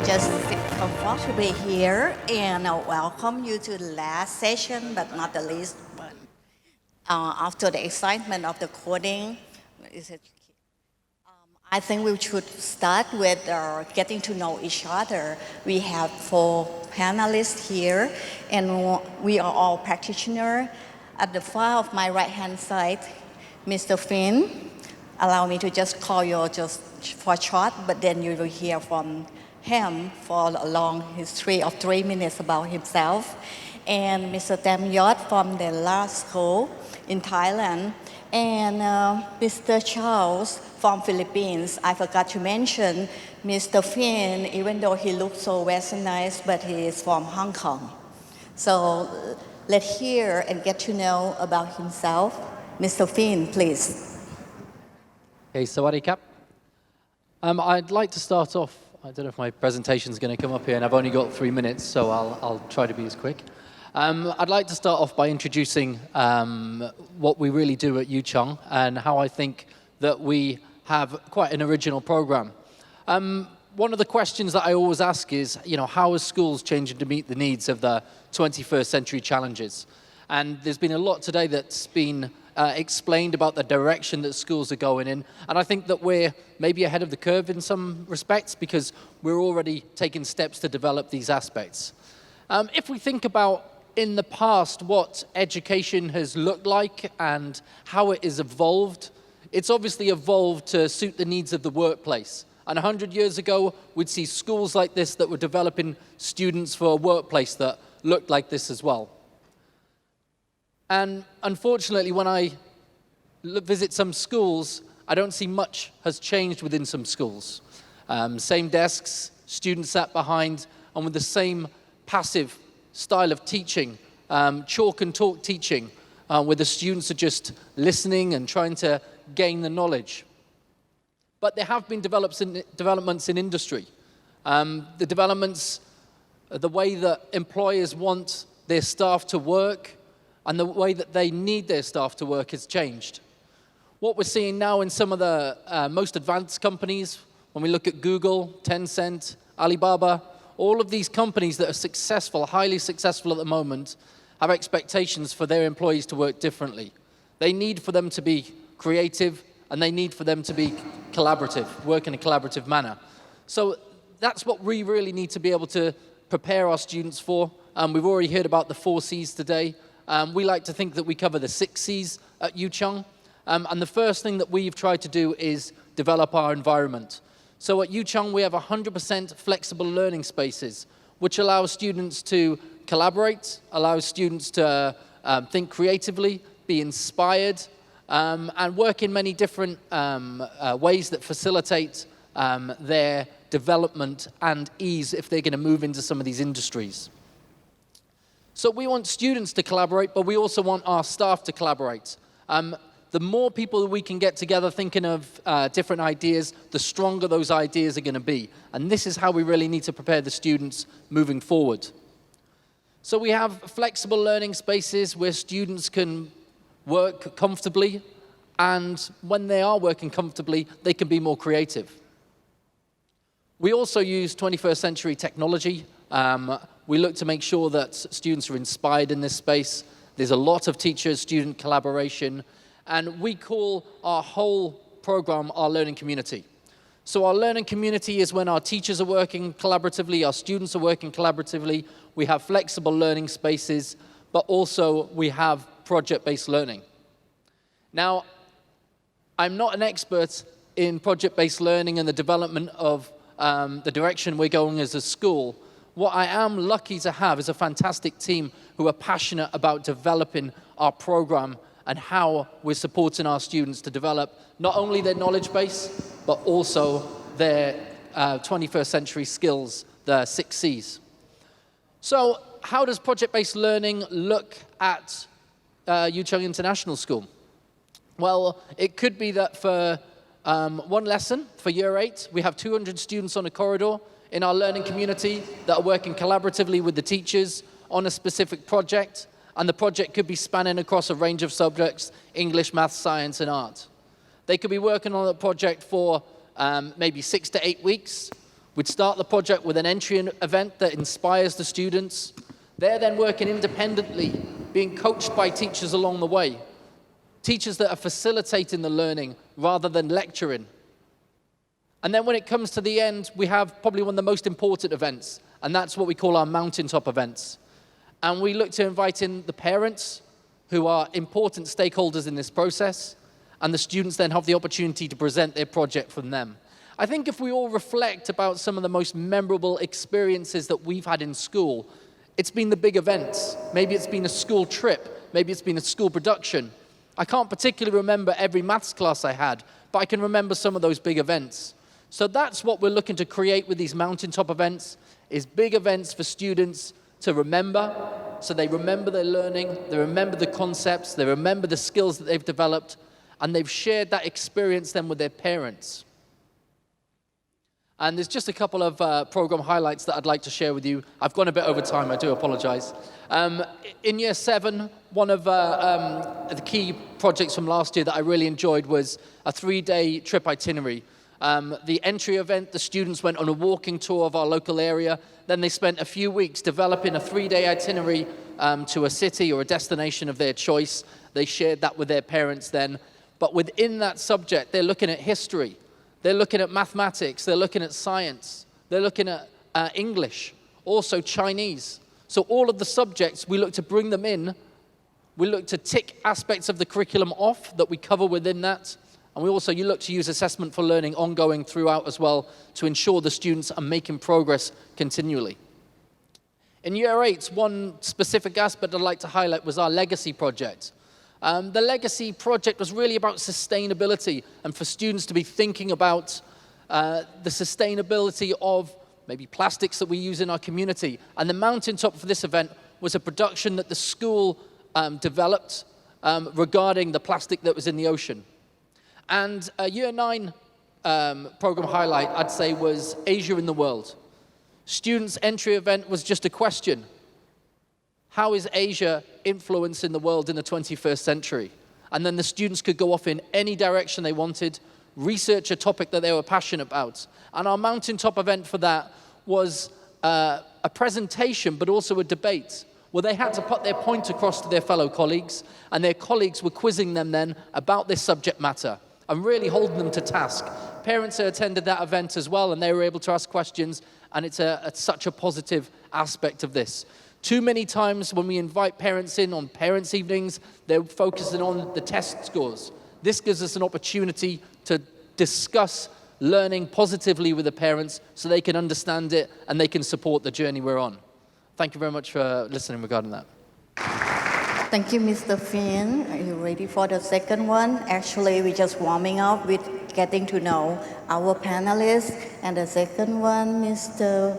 just sit comfortably here and welcome you to the last session, but not the least one. After the excitement of the coding, I think we should start with getting to know each other. We have 4 panelists here, and we are all practitioners. At the far of my right-hand side, Mr. Finn. Allow me to just call you just for short, but then you will hear from him for a long history of 3 minutes about himself. And Mr. Temyos from the Denla school in Thailand. And Mr. Charles from Philippines. I forgot to mention Mr. Finn, even though he looks so westernized, but he is from Hong Kong. So let's hear and get to know about himself. Mr. Finn, please. Hey, Sawadee Kap. I'd like to start off, I don't know if my presentation is going to come up here, and I've only got 3 minutes, so I'll try to be as quick. I'd like to start off by introducing what we really do at Chung and how I think that we have quite an original program. One of the questions that I always ask is, how are schools changing to meet the needs of the 21st century challenges? And there's been a lot today that's been explained about the direction that schools are going in. And I think that we're maybe ahead of the curve in some respects because we're already taking steps to develop these aspects. If we think about in the past what education has looked like and how it has evolved, it's obviously evolved to suit the needs of the workplace. And 100 years ago, we'd see schools like this that were developing students for a workplace that looked like this as well. And unfortunately, when I visit some schools, I don't see much has changed within some schools. Same desks, students sat behind, and with the same passive style of teaching, chalk and talk teaching, where the students are just listening and trying to gain the knowledge. But there have been developments in industry. The developments, the way that employers want their staff to work, and the way that they need their staff to work has changed. What we're seeing now in some of the most advanced companies, when we look at Google, Tencent, Alibaba, all of these companies that are successful, highly successful at the moment, have expectations for their employees to work differently. They need for them to be creative, and they need for them to be collaborative, work in a collaborative manner. So that's what we really need to be able to prepare our students for. We've already heard about the 4 C's today. We like to think that we cover the 6 C's at Chung. And the first thing that we've tried to do is develop our environment. So at Chung, we have 100% flexible learning spaces, which allows students to collaborate, allows students to think creatively, be inspired, and work in many different ways that facilitate their development and ease if they're going to move into some of these industries. So we want students to collaborate, but we also want our staff to collaborate. The more people we can get together thinking of different ideas, the stronger those ideas are going to be. And this is how we really need to prepare the students moving forward. So we have flexible learning spaces where students can work comfortably, and when they are working comfortably, they can be more creative. We also use 21st century technology. We look to make sure that students are inspired in this space. There's a lot of teacher-student collaboration, and we call our whole program our learning community. So our learning community is when our teachers are working collaboratively, our students are working collaboratively, we have flexible learning spaces, but also we have project-based learning. Now, I'm not an expert in project-based learning and the development of the direction we're going as a school. What I am lucky to have is a fantastic team who are passionate about developing our program and how we're supporting our students to develop not only their knowledge base, but also their 21st century skills, the 6 C's. So how does project-based learning look at Chung International School? Well, it could be that for one lesson, for year 8, we have 200 students on a corridor in our learning community that are working collaboratively with the teachers on a specific project, and the project could be spanning across a range of subjects: English, math, science, and art. They could be working on a project for maybe 6 to 8 weeks. We'd start the project with an entry event that inspires the students. They're then working independently, being coached by teachers along the way. Teachers that are facilitating the learning rather than lecturing. And then when it comes to the end, we have probably one of the most important events, and that's what we call our mountaintop events. And we look to invite in the parents, who are important stakeholders in this process, and the students then have the opportunity to present their project from them. I think if we all reflect about some of the most memorable experiences that we've had in school, it's been the big events. Maybe it's been a school trip, maybe it's been a school production. I can't particularly remember every maths class I had, but I can remember some of those big events. So that's what we're looking to create with these mountaintop events, is big events for students to remember, so they remember their learning, they remember the concepts, they remember the skills that they've developed, and they've shared that experience then with their parents. And there's just a couple of program highlights that I'd like to share with you. I've gone a bit over time, I do apologize. In year 7, one of the key projects from last year that I really enjoyed was a 3-day trip itinerary. The entry event, the students went on a walking tour of our local area. Then they spent a few weeks developing a 3-day itinerary to a city or a destination of their choice. They shared that with their parents then. But within that subject, they're looking at history. They're looking at mathematics. They're looking at science. They're looking at English, also Chinese. So all of the subjects, we look to bring them in. We look to tick aspects of the curriculum off that we cover within that. And you look to use assessment for learning ongoing throughout as well to ensure the students are making progress continually. In year 8, one specific aspect I'd like to highlight was our legacy project. The legacy project was really about sustainability and for students to be thinking about the sustainability of maybe plastics that we use in our community. And the mountaintop for this event was a production that the school developed regarding the plastic that was in the ocean. And a year 9 program highlight, I'd say, was Asia in the World. Students' entry event was just a question. How is Asia influencing the world in the 21st century? And then the students could go off in any direction they wanted, research a topic that they were passionate about. And our mountaintop event for that was a presentation, but also a debate, where they had to put their point across to their fellow colleagues, and their colleagues were quizzing them then about this subject matter and really holding them to task. Parents had attended that event as well, and they were able to ask questions, and it's such a positive aspect of this. Too many times when we invite parents in on parents' evenings, they're focusing on the test scores. This gives us an opportunity to discuss learning positively with the parents so they can understand it and they can support the journey we're on. Thank you very much for listening regarding that. Thank you, Mr. Finn. Are you ready for the second one? Actually, we're just warming up with getting to know our panelists. And the second one, Mr.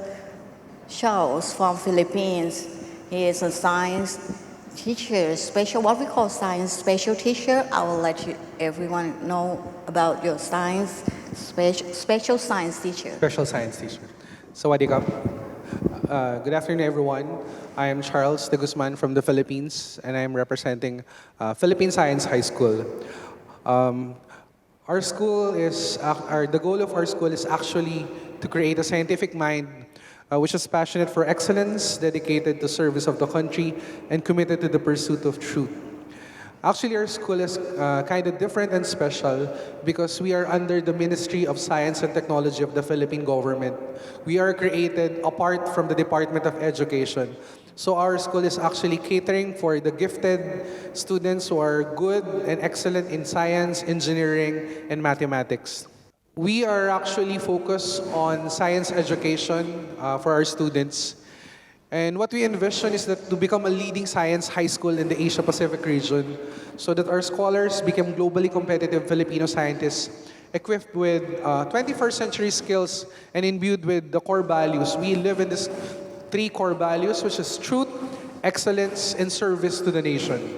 Charles from Philippines. He is a science teacher, what we call science special teacher. I will let everyone know about your science, special science teacher. Special science teacher. Sawadee ka. Good afternoon, everyone. I am Charles de Guzman from the Philippines, and I am representing Philippine Science High School. Our school is, the goal of our school is actually to create a scientific mind which is passionate for excellence, dedicated to service of the country, and committed to the pursuit of truth. Actually, our school is kind of different and special because we are under the Ministry of Science and Technology of the Philippine government. We are created apart from the Department of Education. So our school is actually catering for the gifted students who are good and excellent in science, engineering, and mathematics. We are actually focused on science education for our students. And what we envision is that to become a leading science high school in the Asia-Pacific region so that our scholars become globally competitive Filipino scientists equipped with 21st century skills and imbued with the core values. We live in these 3 core values, which is truth, excellence, and service to the nation.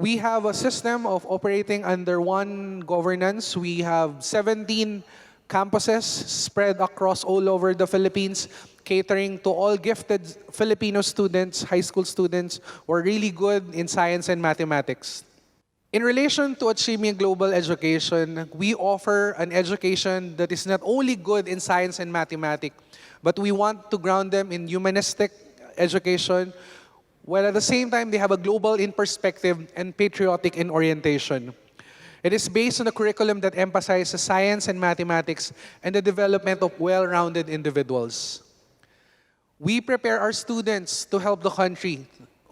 We have a system of operating under one governance. We have 17 campuses spread across all over the Philippines, catering to all gifted Filipino students, high school students, who are really good in science and mathematics. In relation to achieving global education, we offer an education that is not only good in science and mathematics, but we want to ground them in humanistic education, while at the same time they have a global in perspective and patriotic in orientation. It is based on a curriculum that emphasizes science and mathematics and the development of well-rounded individuals. We prepare our students to help the country,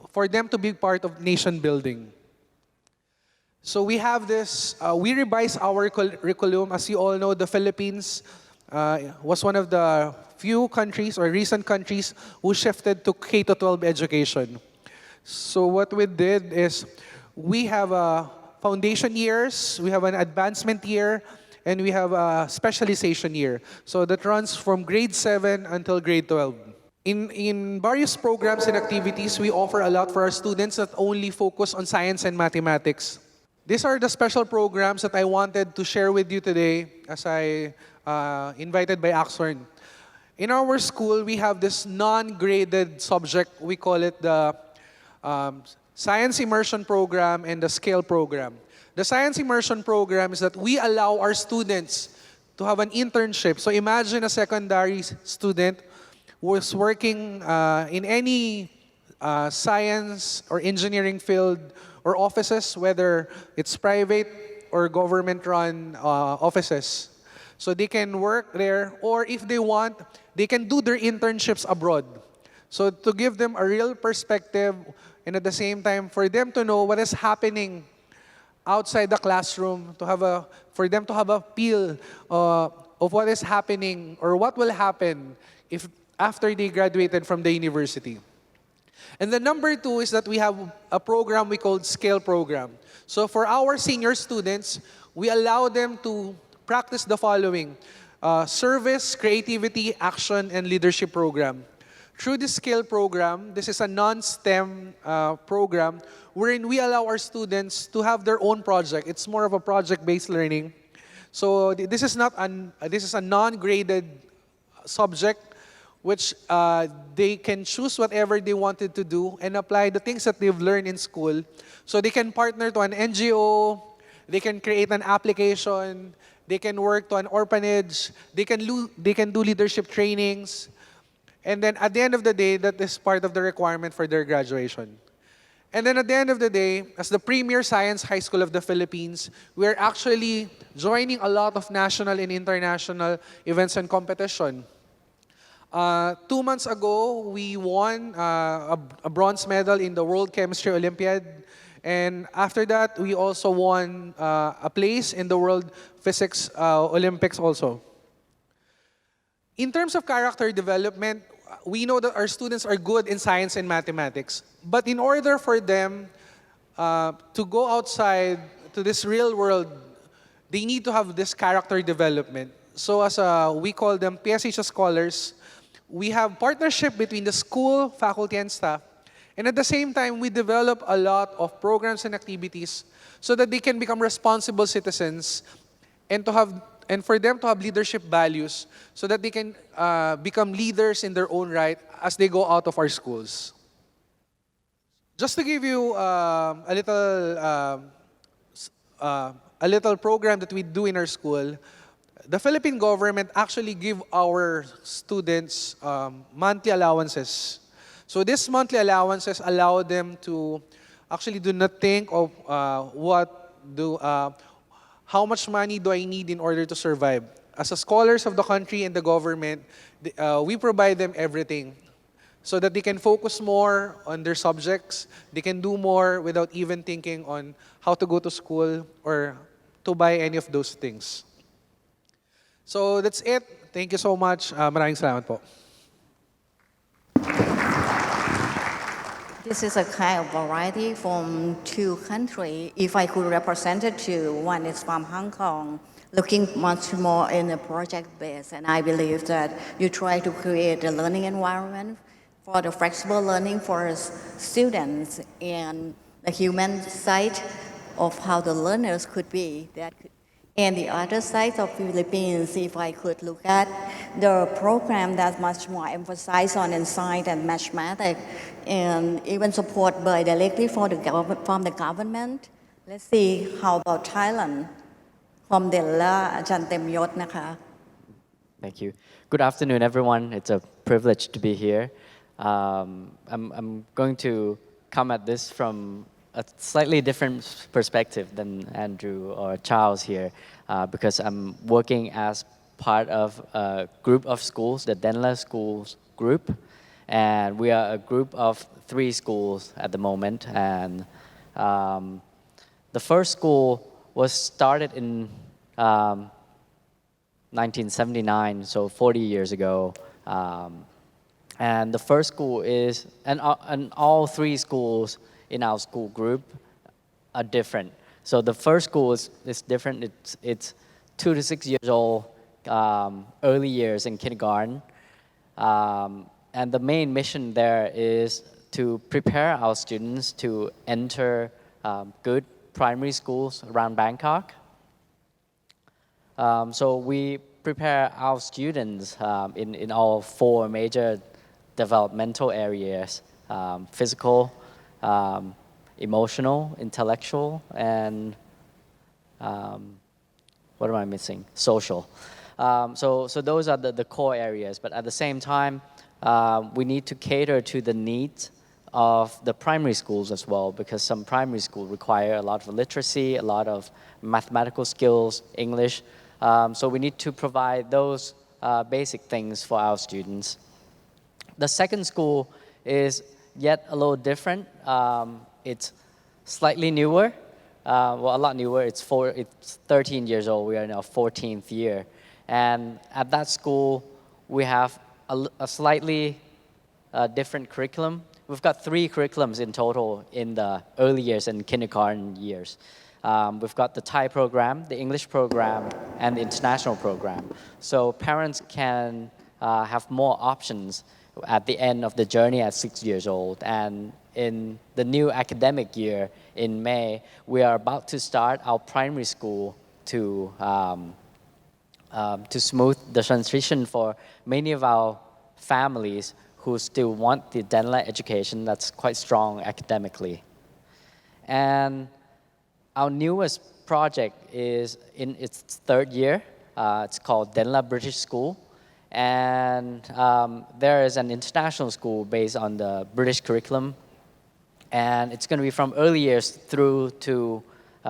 for them to be part of nation building. So we have this, we revise our curriculum. As you all know, the Philippines was one of the few countries or recent countries who shifted to K-12 education. So what we did is we have a foundation years, we have an advancement year, and we have a specialization year. So that runs from grade 7 until grade 12. In various programs and activities, we offer a lot for our students that only focus on science and mathematics. These are the special programs that I wanted to share with you today as I invited by Axorn. In our school, we have this non-graded subject. We call it the Science Immersion Program and the Scale Program. The Science Immersion Program is that we allow our students to have an internship. So imagine a secondary student who is working in any science or engineering field or offices, whether it's private or government-run offices. So they can work there, or if they want, they can do their internships abroad. So to give them a real perspective, and at the same time, for them to know what is happening outside the classroom, for them to have a feel of what is happening or what will happen if after they graduated from the university. And the number 2 is that we have a program we call Scale Program. So for our senior students, we allow them to practice the following: service, creativity, action, and leadership program. Through the Scale Program, this is a non-STEM program wherein we allow our students to have their own project. It's more of a project-based learning. So this is a non-graded subject which they can choose whatever they wanted to do and apply the things that they've learned in school. So they can partner to an NGO, they can create an application, they can work to an orphanage, they can do leadership trainings, and then at the end of the day, that is part of the requirement for their graduation. And then at the end of the day, as the premier science high school of the Philippines, we are actually joining a lot of national and international events and competition. 2 months ago, we won a bronze medal in the World Chemistry Olympiad. And after that, we also won a place in the World Physics Olympics also. In terms of character development, we know that our students are good in science and mathematics. But in order for them to go outside to this real world, they need to have this character development. So as we call them PSH scholars, we have partnership between the school, faculty, and staff. And at the same time, we develop a lot of programs and activities so that they can become responsible citizens and for them to have leadership values so that they can become leaders in their own right as they go out of our schools. Just to give you a little program that we do in our school, the Philippine government actually give our students monthly allowances. So these monthly allowances allow them to actually do not think of how much money do I need in order to survive. As a scholars of the country and the government, we provide them everything so that they can focus more on their subjects. They can do more without even thinking on how to go to school or to buy any of those things. So that's it. Thank you so much. Maraming salamat po. This is a kind of variety from 2 countries. If I could represent it to, one is from Hong Kong, looking much more in a project base, and I believe that you try to create a learning environment for the flexible learning for students and the human side of how the learners could be. And the other side of Philippines, if I could look at the program that's much more emphasized on science and mathematics, and even support by directly from the government Let's see how about Thailand from Denla อาจารย์เต็มยศนะคะ Thank you. Good afternoon, everyone. It's a privilege to be here. I'm going to come at this from a slightly different perspective than Andrew or Charles here, because I'm working as part of a group of schools, the Denla Schools group, and we are a group of 3 schools at the moment. And the first school was started in 1979, so 40 years ago. And the first school is, and all 3 schools in our school group are different. So the first school is different. It's 2 to 6 years old, early years in kindergarten. And the main mission there is to prepare our students to enter good primary schools around Bangkok. So we prepare our students in all 4 major developmental areas: physical, emotional, intellectual, and what am I missing? Social. So those are the core areas. But at the same time, we need to cater to the needs of the primary schools as well, because some primary schools require a lot of literacy, a lot of mathematical skills, English. So we need to provide those basic things for our students. The second school is yet a little different. It's slightly newer, well, a lot newer. It's 13 years old. We are in our 14th year. And at that school, we have a slightly different curriculum. We've got 3 curriculums in total in the early years and kindergarten years. We've got the Thai program, the English program, and the international program. So parents can have more options at the end of the journey at 6 years old. And in the new academic year in May, we are about to start our primary school to smooth the transition for many of our families who still want the Denla education that's quite strong academically. And our newest project is in its 3rd year. It's called Denla British School. And there is an international school based on the British curriculum. And it's going to be from early years through to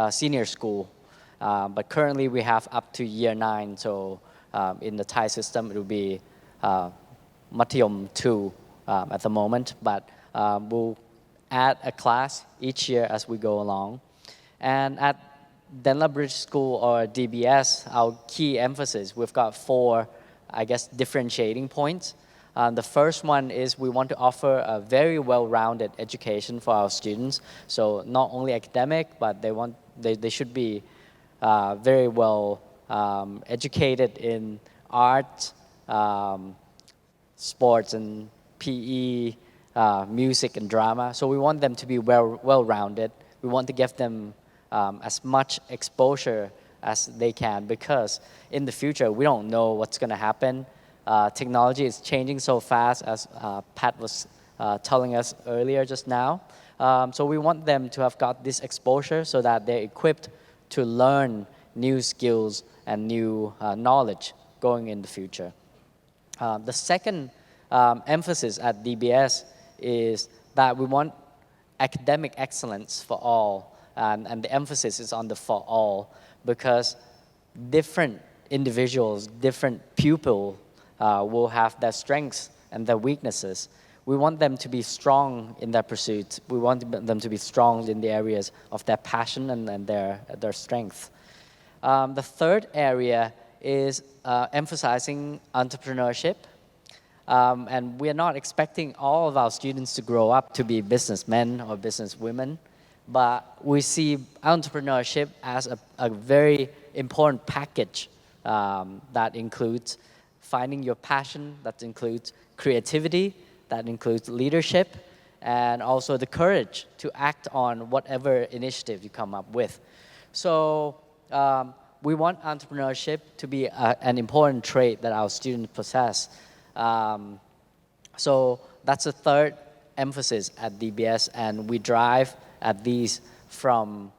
senior school. But currently we have up to year 9. So in the Thai system, it will be Mathayom 2 at the moment. But we'll add a class each year as we go along. And at Denla British School, or DBS, our key emphasis, we've got 4, I guess, differentiating points. The first one is we want to offer a very well-rounded education for our students. So not only academic, but they should be very well educated in art, sports and PE, music and drama. So we want them to be well-rounded. We want to give them as much exposure as they can, because in the future we don't know what's going to happen. Technology is changing so fast, as Pat was telling us earlier just now. So we want them to have got this exposure so that they're equipped to learn new skills and new knowledge going in the future. The second emphasis at DBS is that we want academic excellence for all. And the emphasis is on the for all, because different individuals, different pupils will have their strengths and their weaknesses. We want them to be strong in their pursuits. We want them to be strong in the areas of their passion and their strength. The third area is emphasizing entrepreneurship. And we are not expecting all of our students to grow up to be businessmen or businesswomen. But we see entrepreneurship as a very important package that includes finding your passion, that includes creativity, that includes leadership, and also the courage to act on whatever initiative you come up with. So we want entrepreneurship to be an important trait that our students possess. So that's the third emphasis at DBS, and we drive at these from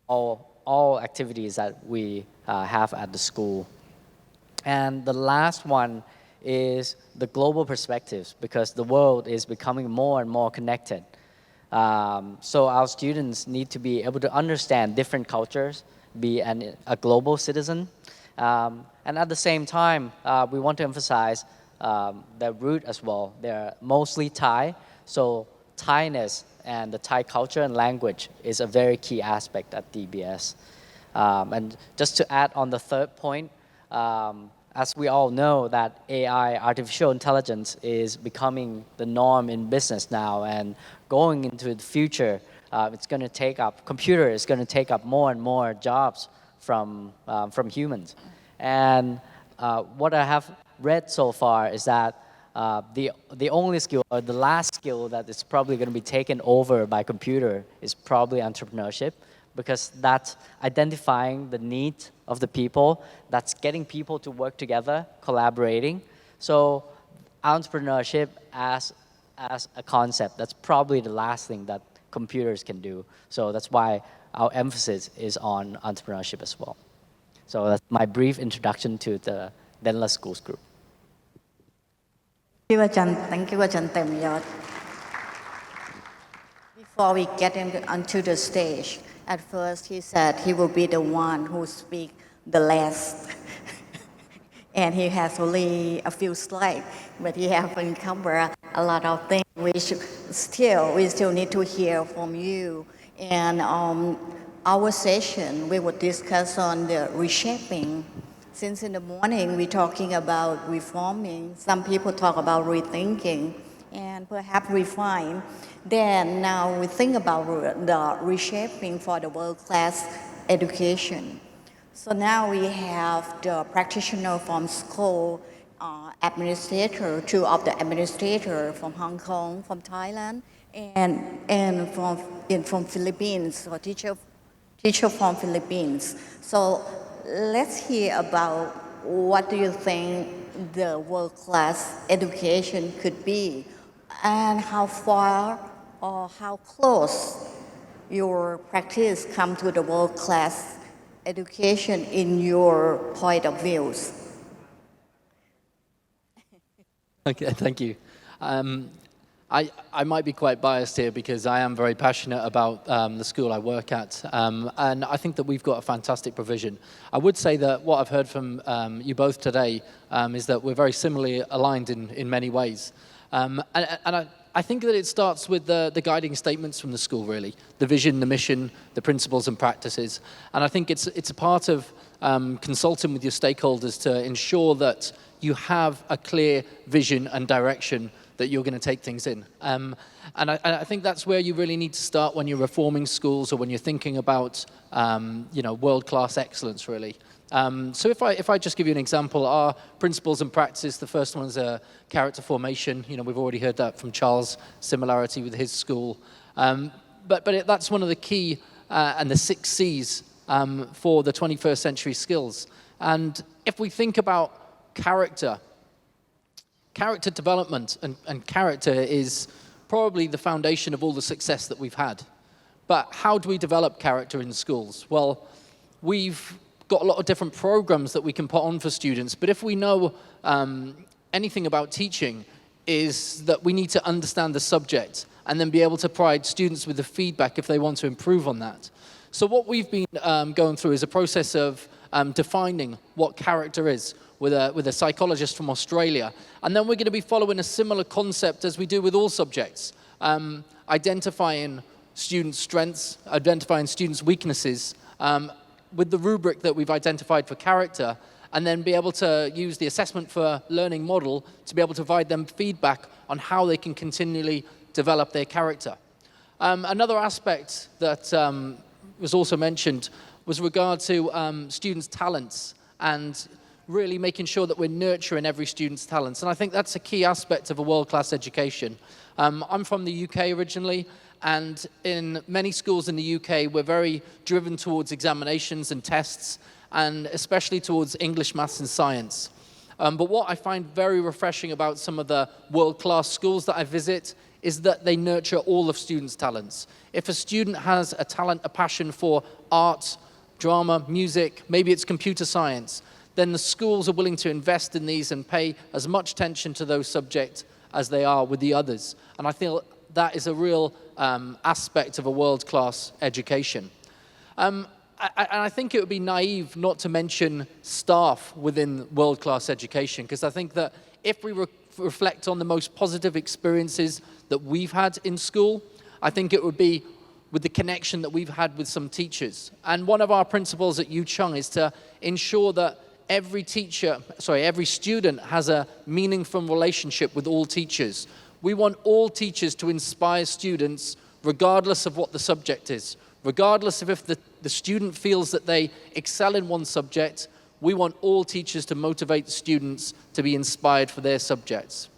all activities that we have at the school. And the last one is the global perspectives, because the world is becoming more and more connected. So our students need to be able to understand different cultures, be a global citizen. And at the same time, we want to emphasize their root as well. They're mostly Thai, so Thainess and the Thai culture and language is a very key aspect at DBS. And just to add on the third point, as we all know that AI, artificial intelligence, is becoming the norm in business now, and going into the future, computer is going to take up more and more jobs from humans. And what I have read so far is that the only skill, or the last skill, that is probably going to be taken over by computer is probably entrepreneurship, because that's identifying the needs of the people, that's getting people to work together, collaborating. So entrepreneurship as a concept, that's probably the last thing that computers can do. So that's why our emphasis is on entrepreneurship as well. So that's my brief introduction to the Denla Schools Group. Thank you, Ajahn Temyos. Before we get onto the stage, at first he said he will be the one who speak the last. And he has only a few slides, but he has covered a lot of things. We still need to hear from you. And our session, we will discuss on the reshaping. Since in the morning we're talking about reforming, some people talk about rethinking and perhaps refine. Then now we think about the reshaping for the world-class education. So now we have the practitioner from school, administrator, two of the administrator from Hong Kong, from Thailand, and from Philippines, so teacher from Philippines. So let's hear about what do you think the world-class education could be, and how far or how close your practice come to the world-class education in your point of views. Okay, thank you. I might be quite biased here because I am very passionate about the school I work at, and I think that we've got a fantastic provision. I would say that what I've heard from you both today is that we're very similarly aligned in many ways. And I think that it starts with the guiding statements from the school, really. The vision, the mission, the principles and practices. And I think it's a part of consulting with your stakeholders to ensure that you have a clear vision and direction that you're going to take things in. And I think that's where you really need to start when you're reforming schools or when you're thinking about world-class excellence, really. So if I just give you an example, our principles and practices, the first one is character formation. We've already heard that from Charles, similarity with his school. But that's one of the key and the 6 C's for the 21st century skills. And if we think about character development and character is probably the foundation of all the success that we've had. But how do we develop character in schools? Well, we've got a lot of different programs that we can put on for students, but if we know anything about teaching, is that we need to understand the subject and then be able to provide students with the feedback if they want to improve on that. So what we've been going through is a process of defining what character is with a psychologist from Australia. And then we're going to be following a similar concept as we do with all subjects, identifying students' strengths, identifying students' weaknesses, with the rubric that we've identified for character, and then be able to use the assessment for learning model to be able to provide them feedback on how they can continually develop their character. Another aspect that was also mentioned was regard to students' talents and really making sure that we're nurturing every student's talents. And I think that's a key aspect of a world-class education. I'm from the UK originally, and in many schools in the UK, we're very driven towards examinations and tests, and especially towards English, maths, and science. But what I find very refreshing about some of the world-class schools that I visit is that they nurture all of students' talents. If a student has a talent, a passion for art, drama, music, maybe it's computer science, then the schools are willing to invest in these and pay as much attention to those subjects as they are with the others. And I feel that is a real aspect of a world-class education. And I think it would be naive not to mention staff within world-class education, because I think that if we reflect on the most positive experiences that we've had in school, I think it would be with the connection that we've had with some teachers. And one of our principles at Chung is to ensure that every student has a meaningful relationship with all teachers. We want all teachers to inspire students regardless of what the subject is. Regardless of if the student feels that they excel in one subject, we want all teachers to motivate students to be inspired for their subjects.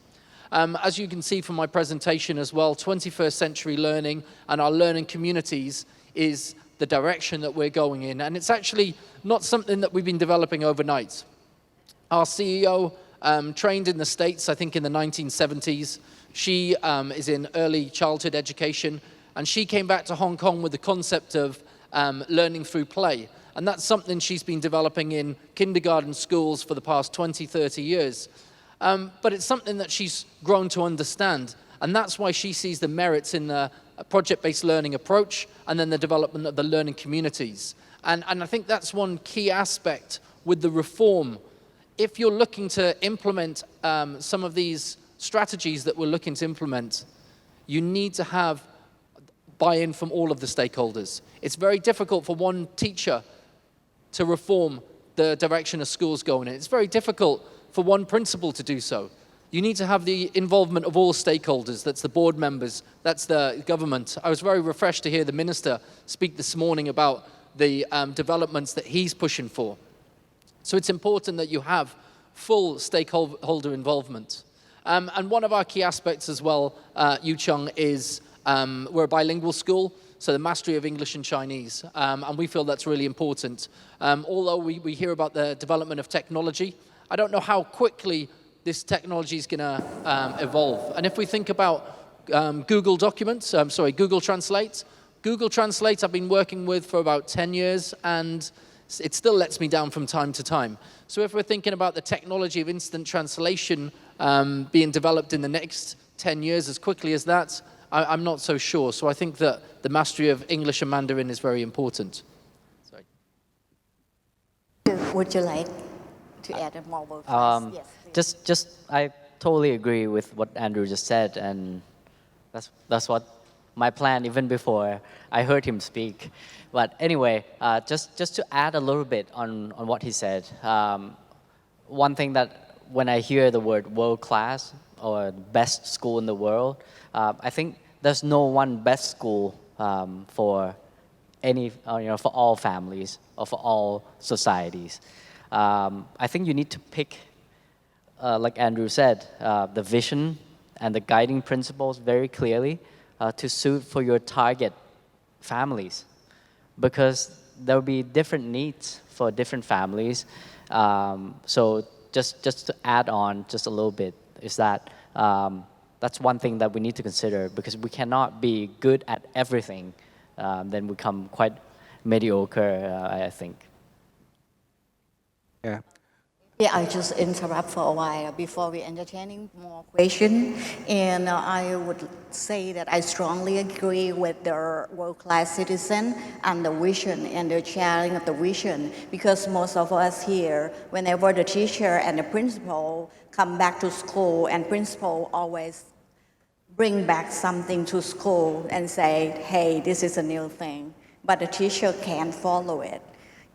As you can see from my presentation as well, 21st century learning and our learning communities is the direction that we're going in. And it's actually not something that we've been developing overnight. Our CEO trained in the States, I think in the 1970s. She is in early childhood education, and she came back to Hong Kong with the concept of learning through play. And that's something she's been developing in kindergarten schools for the past 20, 30 years. But it's something that she's grown to understand. And that's why she sees the merits in the project-based learning approach and then the development of the learning communities. And I think that's one key aspect with the reform. If you're looking to implement some of these strategies that we're looking to implement, you need to have buy-in from all of the stakeholders. It's very difficult for one teacher to reform the direction a school's going in. It's very difficult for one principal to do so. You need to have the involvement of all stakeholders. That's the board members, that's the government. I was very refreshed to hear the minister speak this morning about the developments that he's pushing for. So it's important that you have full stakeholder involvement. And one of our key aspects as well, Chung, is we're a bilingual school, so the mastery of English and Chinese. And we feel that's really important. Although we hear about the development of technology, I don't know how quickly this technology is going to evolve. And if we think about Google Translate. Google Translate I've been working with for about 10 years, and it still lets me down from time to time. So if we're thinking about the technology of instant translation being developed in the next 10 years as quickly as that, I'm not so sure. So I think that the mastery of English and Mandarin is very important. Sorry. Would you like to add a more world-class? Yes, please. Just I totally agree with what Andrew just said, and that's what my plan even before I heard him speak. But anyway, just to add a little bit on what he said, one thing that when I hear the word world class or best school in the world, I think there's no one best school for any for all families or for all societies. I think you need to pick, like Andrew said, the vision and the guiding principles very clearly to suit for your target families, because there will be different needs for different families. So just to add on just a little bit is that that's one thing that we need to consider, because we cannot be good at everything, then become quite mediocre, I think. Yeah. Yeah, I just interrupt for a while before we entertaining more questions. And I would say that I strongly agree with the world-class citizen and the vision and the sharing of the vision, because most of us here, whenever the teacher and the principal come back to school, and principal always bring back something to school and say, hey, this is a new thing, but the teacher can't follow it.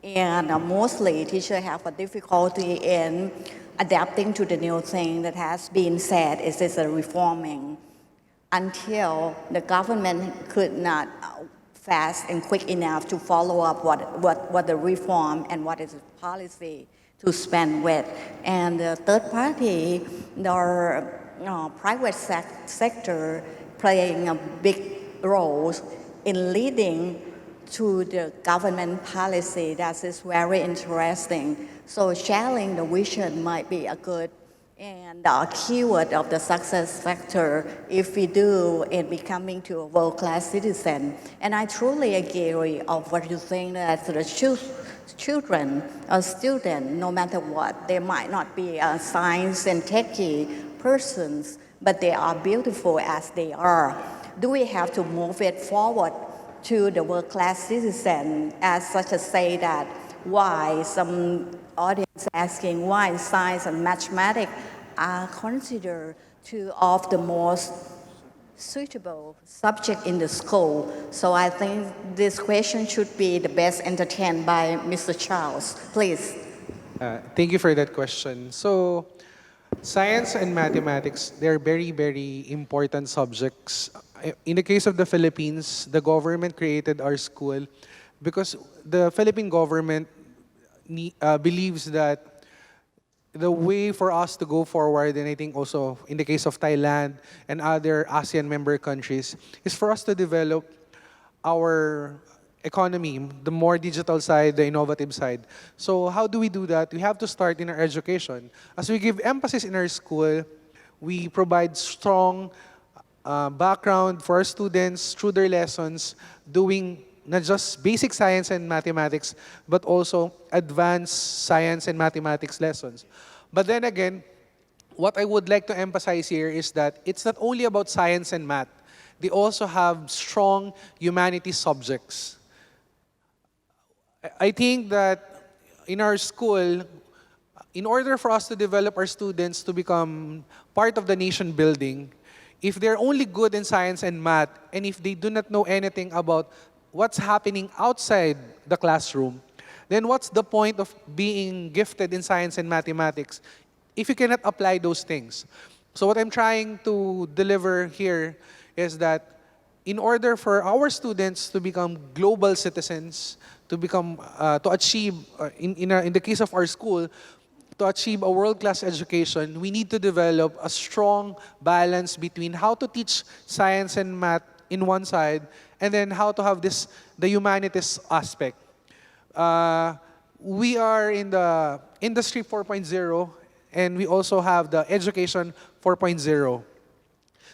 And mostly teachers have a difficulty in adapting to the new thing that has been said. Is this a reforming? Until the government could not fast and quick enough to follow up what the reform and what is the policy to spend with. And the third party, the private sector playing a big role in leading to the government policy. That is very interesting. So sharing the vision might be a good And the keyword of the success factor, if we do in becoming to a world-class citizen, and I truly agree of what you think that the children or students, no matter what, they might not be a science and techie persons, but they are beautiful as they are. Do we have to move it forward to the world-class citizen as such as say that why some audience asking why science and mathematics are considered two of the most suitable subject in the school. So I think this question should be the best entertained by Mr. Charles. Please. Thank you for that question. So, science and mathematics, they're very, very important subjects. In the case of the Philippines, the government created our school because the Philippine government believes that the way for us to go forward, and I think also in the case of Thailand and other ASEAN member countries, is for us to develop our economy, the more digital side, the innovative side. So how do we do that? We have to start in our education. As we give emphasis in our school, we provide strong background for our students through their lessons, doing not just basic science and mathematics, but also advanced science and mathematics lessons. But then again, what I would like to emphasize here is that it's not only about science and math. They also have strong humanities subjects. I think that in our school, in order for us to develop our students to become part of the nation building, if they're only good in science and math, and if they do not know anything about what's happening outside the classroom, then what's the point of being gifted in science and mathematics if you cannot apply those things? So what I'm trying to deliver here is that in order for our students to become global citizens, to become, to achieve, in the case of our school, to achieve a world-class education, we need to develop a strong balance between how to teach science and math in one side, and then how to have the humanities aspect. We are in the Industry 4.0, and we also have the Education 4.0.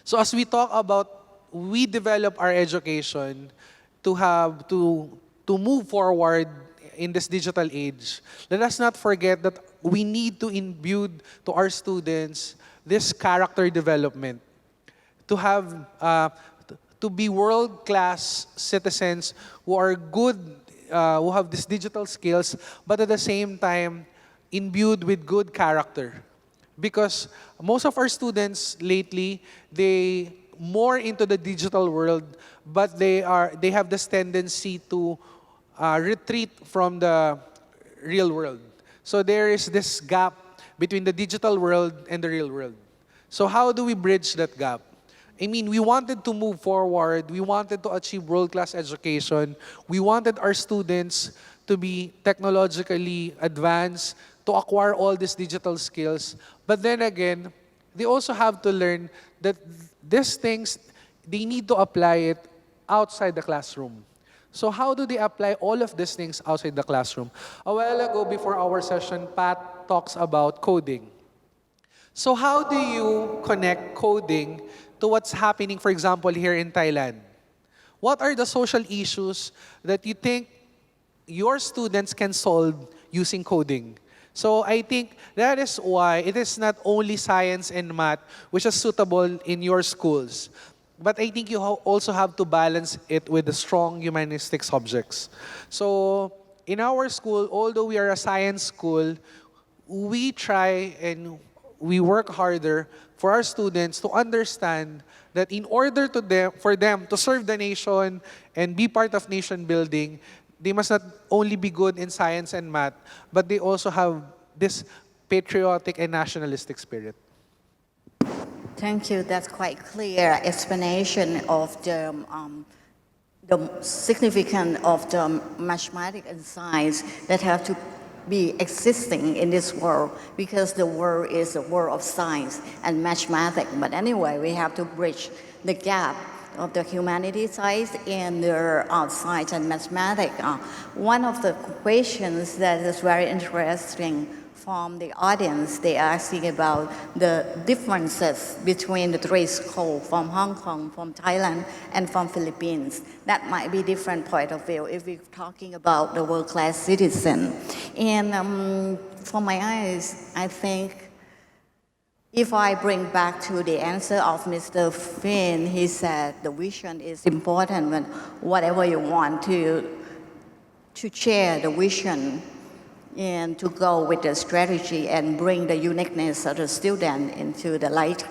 So as we talk about, we develop our education to move forward in this digital age. Let us not forget that we need to imbue to our students this character development, to have to be world-class citizens who are good, who have these digital skills, but at the same time imbued with good character. Because most of our students lately, they more into the digital world, but they have this tendency to retreat from the real world. So there is this gap between the digital world and the real world. So how do we bridge that gap? I mean, we wanted to move forward. We wanted to achieve world-class education. We wanted our students to be technologically advanced, to acquire all these digital skills. But then again, they also have to learn that these things, they need to apply it outside the classroom. So how do they apply all of these things outside the classroom? A while ago, before our session, Pat talks about coding. So how do you connect coding to what's happening, for example, here in Thailand? What are the social issues that you think your students can solve using coding? So I think that is why it is not only science and math which is suitable in your schools, but I think you also have to balance it with the strong humanistic subjects. So in our school, although we are a science school, we try and we work harder for our students to understand that in order for them to serve the nation and be part of nation building, they must not only be good in science and math, but they also have this patriotic and nationalistic spirit. Thank you. That's quite clear explanation of the significance of the mathematics and science that have to be existing in this world, because the world is a world of science and mathematics. But anyway, we have to bridge the gap of the humanities side and the science and mathematics. One of the questions that is very interesting from the audience, they are asking about the differences between the three schools from Hong Kong, from Thailand, and from Philippines. That might be different point of view if we're talking about the world-class citizen. And from my eyes, I think if I bring back to the answer of Mr. Finn, he said the vision is important when whatever you want to share the vision and to go with the strategy and bring the uniqueness of the student into the light.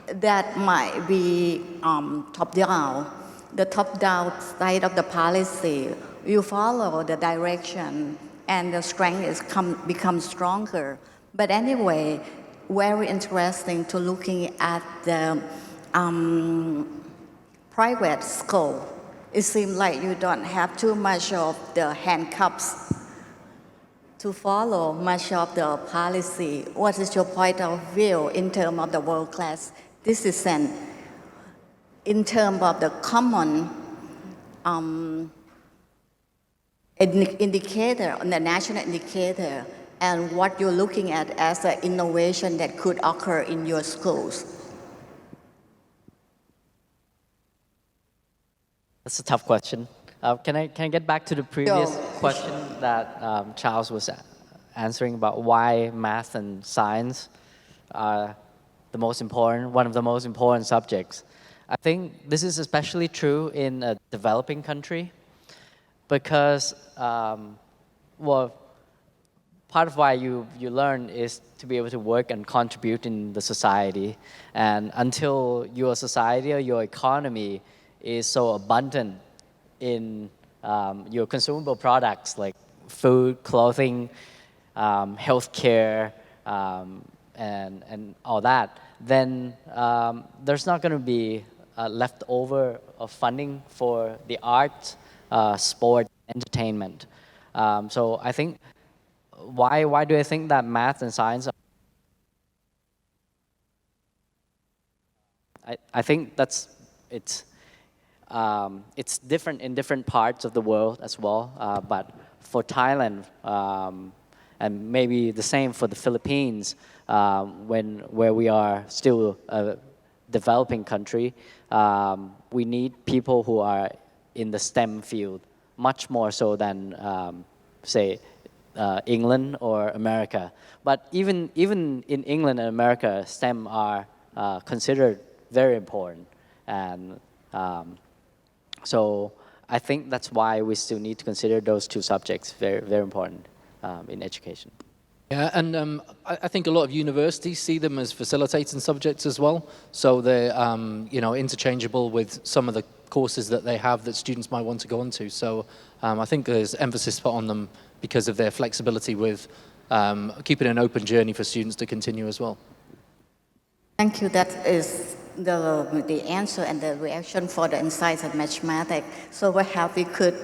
That might be top-down. The top-down side of the policy, you follow the direction and the strength becomes stronger. But anyway, very interesting to looking at the private school. It seems like you don't have too much of the handcuffs to follow much of the policy. What is your point of view in terms of the world-class citizen, in terms of the common indicator, the national indicator, and what you're looking at as an innovation that could occur in your schools? That's a tough question. Can I get back to the previous question that Charles was answering about why math and science are the most important, one of the most important subjects? I think this is especially true in a developing country because, well, part of why you learn is to be able to work and contribute in the society. And until your society or your economy is so abundant in your consumable products like food, clothing, healthcare, and all that, then there's not going to be leftover of funding for the arts, sport, entertainment. So I think why do I think that math and science I think it's different in different parts of the world as well. But for Thailand, and maybe the same for the Philippines, where we are still a developing country, we need people who are in the STEM field much more so than, say, England or America. But even in England and America, STEM are considered very important. And so I think that's why we still need to consider those two subjects very, very important in education. Yeah, and I think a lot of universities see them as facilitating subjects as well. So they're interchangeable with some of the courses that they have that students might want to go into. So I think there's emphasis put on them because of their flexibility with keeping an open journey for students to continue as well. Thank you. That is the answer and the reaction for the insights of mathematics. So perhaps we could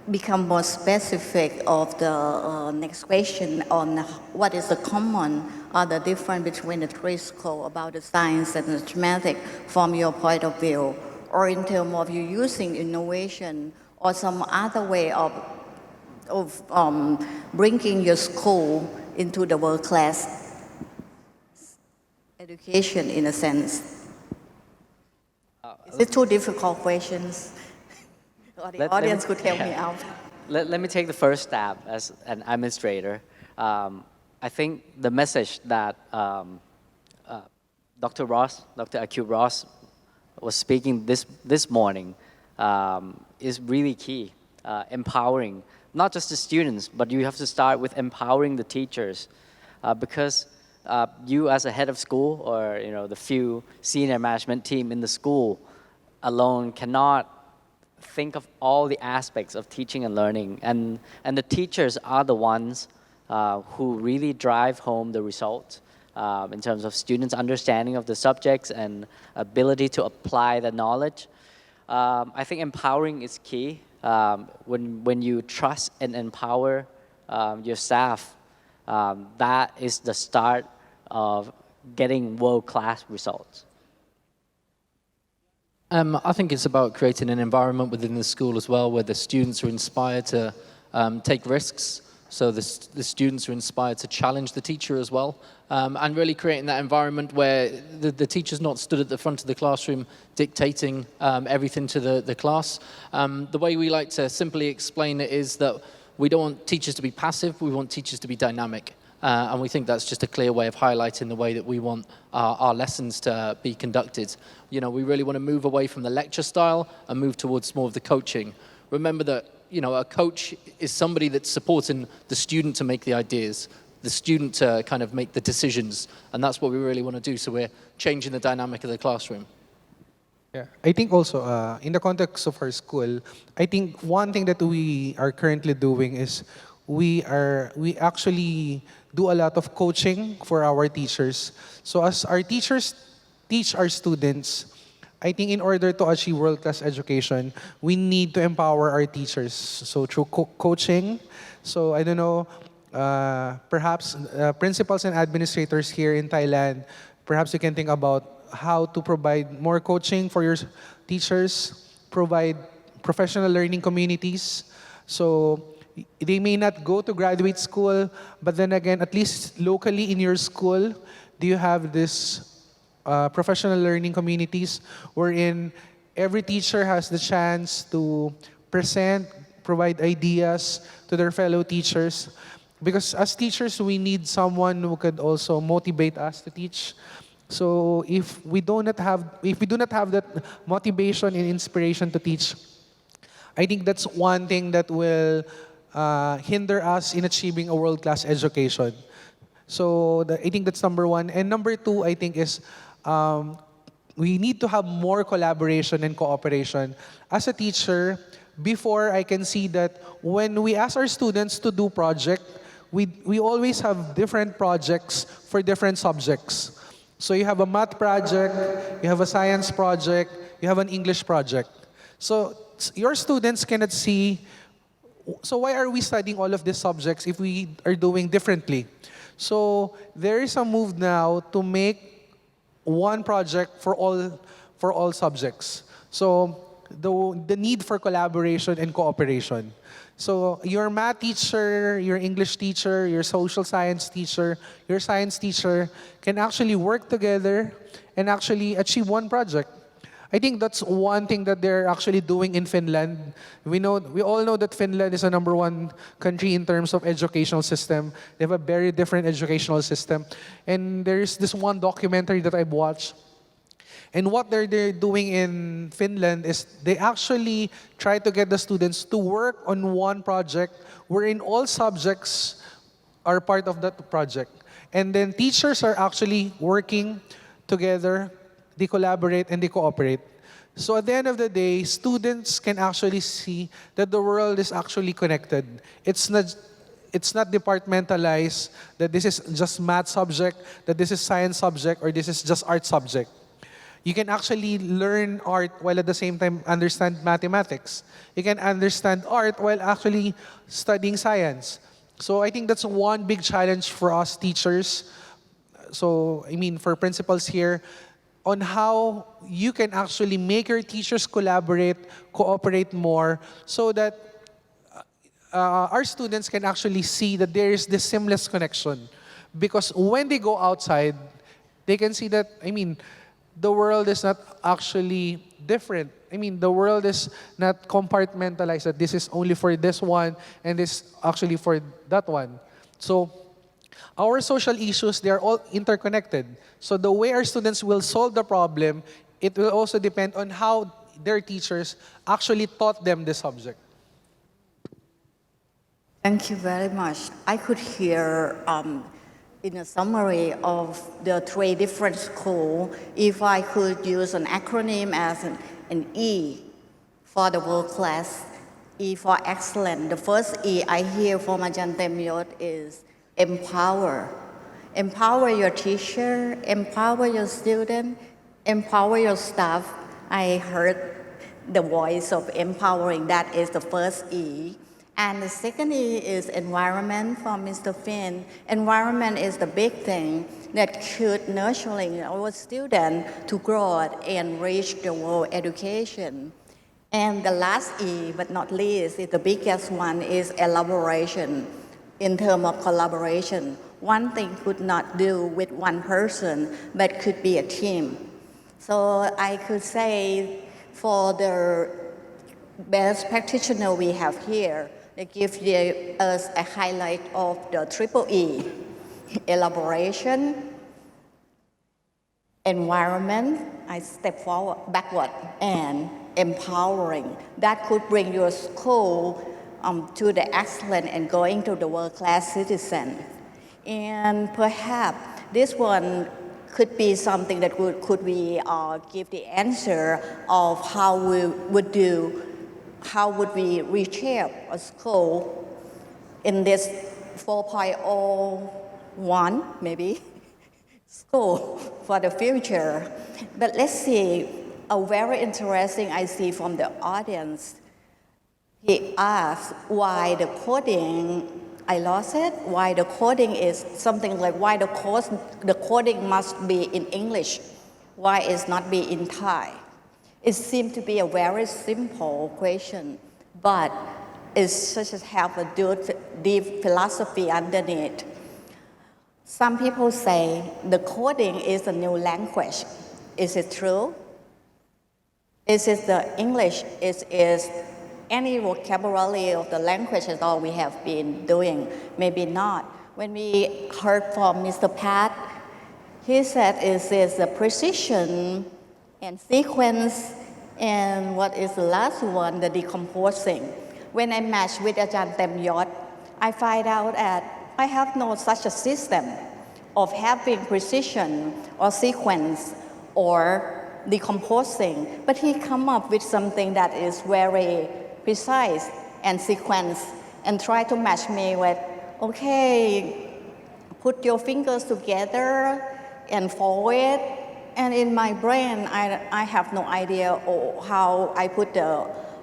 become more specific of the next question on what is the common or the difference between the three schools about the science and the mathematics from your point of view, or in terms of you using innovation or some other way of bringing your school into the world-class education in a sense. Is it too difficult questions? Or the audience could help me out. Let me take the first stab as an administrator. I think the message that Dr. Akil Ross was speaking this morning is really key, empowering not just the students, but you have to start with empowering the teachers, because you as a head of school or the few senior management team in the school alone cannot think of all the aspects of teaching and learning, and the teachers are the ones who really drive home the results in terms of students' understanding of the subjects and ability to apply the knowledge. I think empowering is key. When you trust and empower your staff, that is the start of getting world-class results. I think it's about creating an environment within the school as well where the students are inspired to take risks, So the students are inspired to challenge the teacher as well, and really creating that environment where the teacher's not stood at the front of the classroom dictating everything to the class. The way we like to simply explain it is that we don't want teachers to be passive, we want teachers to be dynamic. And we think that's just a clear way of highlighting the way that we want our lessons to be conducted. You know, we really want to move away from the lecture style and move towards more of the coaching. Remember that, you know, a coach is somebody that's supporting the student to make the ideas, the student to kind of make the decisions, and that's what we really want to do. So we're changing the dynamic of the classroom. Yeah, I think also in the context of our school, I think one thing that we are currently doing is we actually do a lot of coaching for our teachers. So as our teachers teach our students, I think in order to achieve world-class education, we need to empower our teachers. So through coaching, so I don't know, perhaps principals and administrators here in Thailand, perhaps you can think about how to provide more coaching for your teachers, provide professional learning communities. So they may not go to graduate school, but then again, at least locally in your school, do you have this professional learning communities wherein every teacher has the chance to present, provide ideas to their fellow teachers? Because as teachers, we need someone who could also motivate us to teach. So if we do not have that motivation and inspiration to teach, I think that's one thing that will hinder us in achieving a world-class education. So I think that's number one. And number two, I think is we need to have more collaboration and cooperation. As a teacher, before I can see that when we ask our students to do project, we always have different projects for different subjects. So you have a math project, you have a science project, you have an English project. So your students cannot see, so why are we studying all of these subjects if we are doing differently? So there is a move now to make one project for all subjects. So the need for collaboration and cooperation. So your math teacher, your English teacher, your social science teacher, your science teacher can actually work together and actually achieve one project. I think that's one thing that they're actually doing in Finland. We all know that Finland is a #1 country in terms of educational system. They have a very different educational system. And there's this one documentary that I've watched. And what they're doing in Finland is they actually try to get the students to work on one project wherein all subjects are part of that project. And then teachers are actually working together, they collaborate and they cooperate. So at the end of the day, students can actually see that the world is actually connected. It's not departmentalized, that this is just math subject, that this is science subject, or this is just art subject. You can actually learn art while at the same time understand mathematics. You can understand art while actually studying science. So I think that's one big challenge for us teachers. So, I mean, for principals here, on how you can actually make your teachers collaborate, cooperate more, so that our students can actually see that there is this seamless connection. Because when they go outside, they can see that, I mean, the world is not actually different. I mean, the world is not compartmentalized, that this is only for this one and this actually for that one. So our social issues, they are all interconnected. So the way our students will solve the problem, it will also depend on how their teachers actually taught them the subject. Thank you very much. I could hear in a summary of the 3 different schools, if I could use an acronym as an E for the world class, E for excellent. The first E I hear from Ajahn Temyos is empower. Empower your teacher, empower your student, empower your staff. I heard the voice of empowering, that is the first E. And the second E is environment for Mr. Finn. Environment is the big thing that should nurturing our students to grow and reach the world education. And the last E, but not least, is the biggest one, is elaboration. in terms of collaboration. One thing could not do with one person, but could be a team. So I could say for the best practitioner we have here, they give us a highlight of the triple E, elaboration, environment, I step forward, backward, and empowering. That could bring your school to the excellent and going to the world-class citizen. And perhaps this one could be something that could we give the answer of how we would do, how would we reshape a school in this 4.01 maybe school for the future. But let's see, a very interesting I see from the audience. He asked why the coding, I lost it, why the coding is something like why the coding must be in English, why it's not be in Thai. It seems to be a very simple question, but it such as have a deep philosophy underneath. Some people say the coding is a new language. Is it true? Is it the English? Is any vocabulary of the language at all we have been doing? Maybe not. When we heard from Mr. Pat, he said it is the precision and sequence, and what is the last one, the decomposing. When I match with Ajahn Temyos, I find out that I have no such a system of having precision or sequence or decomposing, but he come up with something that is very precise and sequence and try to match me with, okay, put your fingers together and forward. And in my brain, I have no idea how I put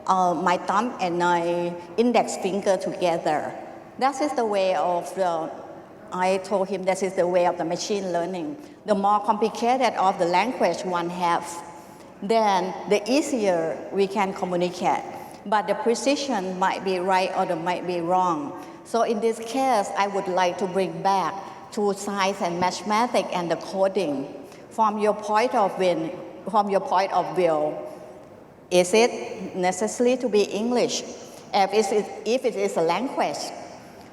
my thumb and my index finger together. That is the way of I told him that is the way of the machine learning. The more complicated of the language one has, then the easier we can communicate. But the precision might be right or it might be wrong. So in this case, I would like to bring back to science and mathematics and the coding. From your point of view, is it necessary to be English? If it is a language,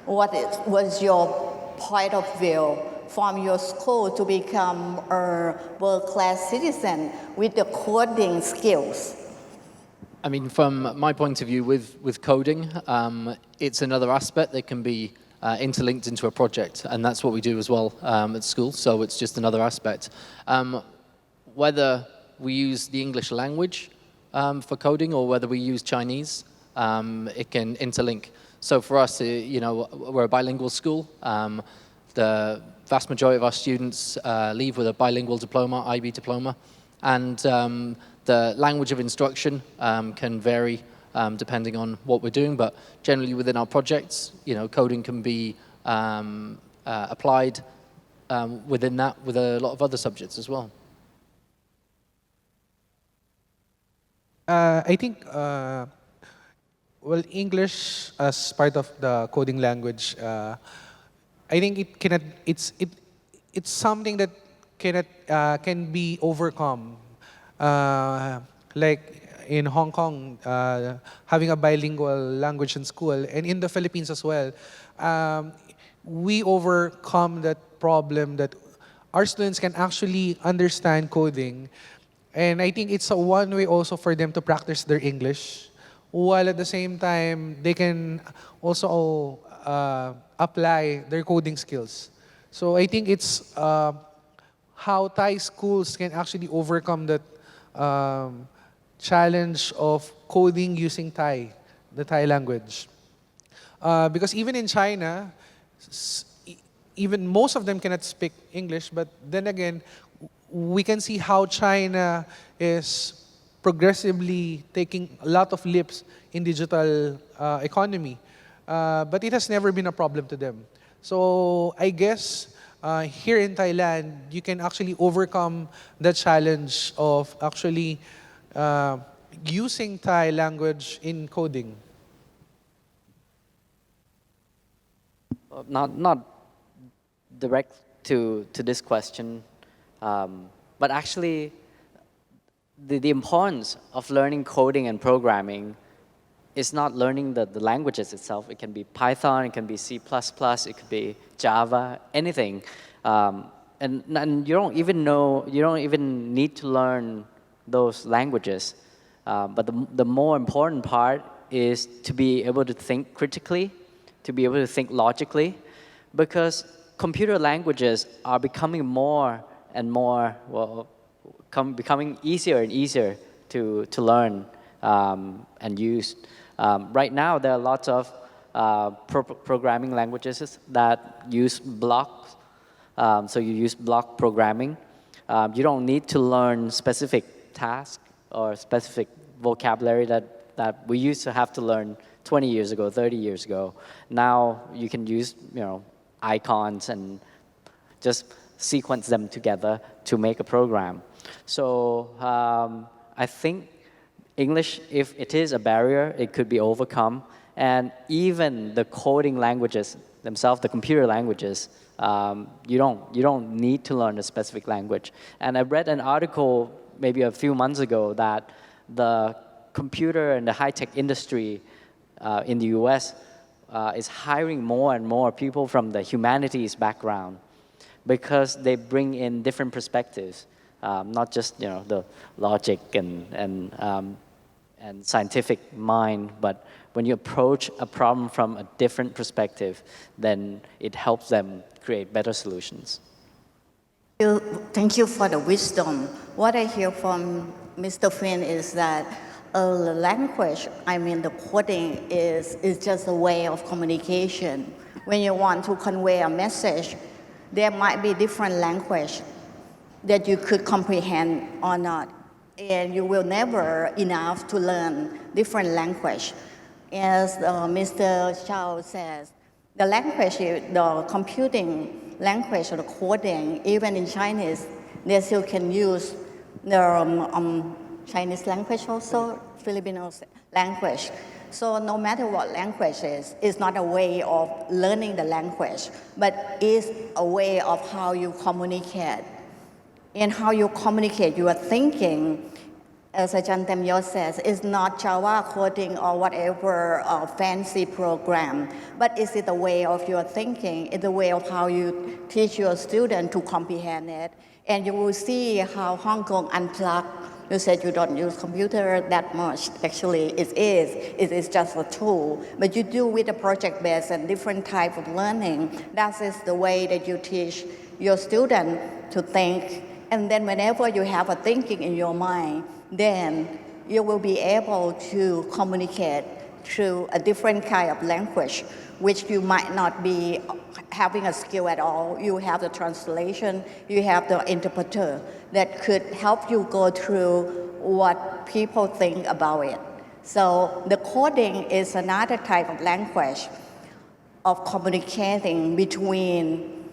what was your point of view from your school to become a world-class citizen with the coding skills? I mean, from my point of view with coding, it's another aspect that can be interlinked into a project, and that's what we do as well at school, so it's just another aspect. Whether we use the English language for coding or whether we use Chinese, it can interlink. So for us, we're a bilingual school. The vast majority of our students leave with a bilingual diploma, IB diploma, and the language of instruction can vary depending on what we're doing, but generally within our projects, coding can be applied within that with a lot of other subjects as well. I think, English as part of the coding language, I think it's something that can be overcome. Like in Hong Kong, having a bilingual language in school, and in the Philippines as well, we overcome that problem that our students can actually understand coding. And I think it's a one way also for them to practice their English, while at the same time, they can also apply their coding skills. So I think it's how Thai schools can actually overcome that challenge of coding using the Thai language. Because even in China, even most of them cannot speak English, but then again, we can see how China is progressively taking a lot of leaps in digital economy. But it has never been a problem to them. So I guess here in Thailand, you can actually overcome the challenge of actually using Thai language in coding. not direct to this question, but actually the importance of learning coding and programming is not learning the languages itself. It can be Python, it can be C++, it could be Java, anything. And you don't even need to learn those languages. But the more important part is to be able to think critically, to be able to think logically, because computer languages are becoming more and more, becoming easier and easier to learn and use. Right now, there are lots of programming languages that use blocks. So you use block programming. You don't need to learn specific tasks or specific vocabulary that we used to have to learn 20 years ago, 30 years ago. Now you can use icons and just sequence them together to make a program. So I think English, if it is a barrier, it could be overcome. And even the coding languages themselves, the computer languages, you don't need to learn a specific language. And I read an article maybe a few months ago that the computer and the high-tech industry in the US is hiring more and more people from the humanities background because they bring in different perspectives, not just the logic and scientific mind, but when you approach a problem from a different perspective, then it helps them create better solutions. Thank you for the wisdom. What I hear from Mr. Finn is that the language, the coding is just a way of communication. When you want to convey a message, there might be different language that you could comprehend or not. And you will never enough to learn different language. As Mr. Chow says, the language, the computing language or the coding, even in Chinese, they still can use the Chinese language also, Filipino language. So no matter what language is, it's not a way of learning the language, but it's a way of how you communicate. And how you communicate your thinking, as Temyos says, is not Java coding or whatever fancy program, but it's the way of your thinking, it's the way of how you teach your student to comprehend it. And you will see how Hong Kong unplugged. You said you don't use computer that much. Actually, it is just a tool. But you do with a project-based and different type of learning. That is the way that you teach your student to think. And then whenever you have a thinking in your mind, then you will be able to communicate through a different kind of language, which you might not be having a skill at all. You have the translation, you have the interpreter that could help you go through what people think about it. So the coding is another type of language of communicating between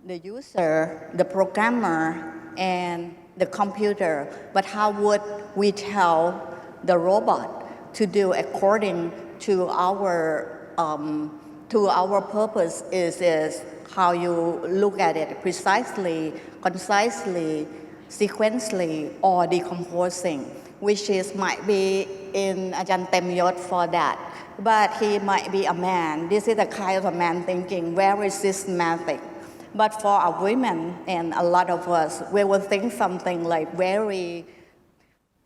the user, the programmer, and the computer. But how would we tell the robot to do according to our purpose is how you look at it precisely, concisely, sequentially, or decomposing, which might be in Ajahn Temyos for that. But he might be a man. This is the kind of a man thinking, very systematic. But for our women and a lot of us, we will think something like very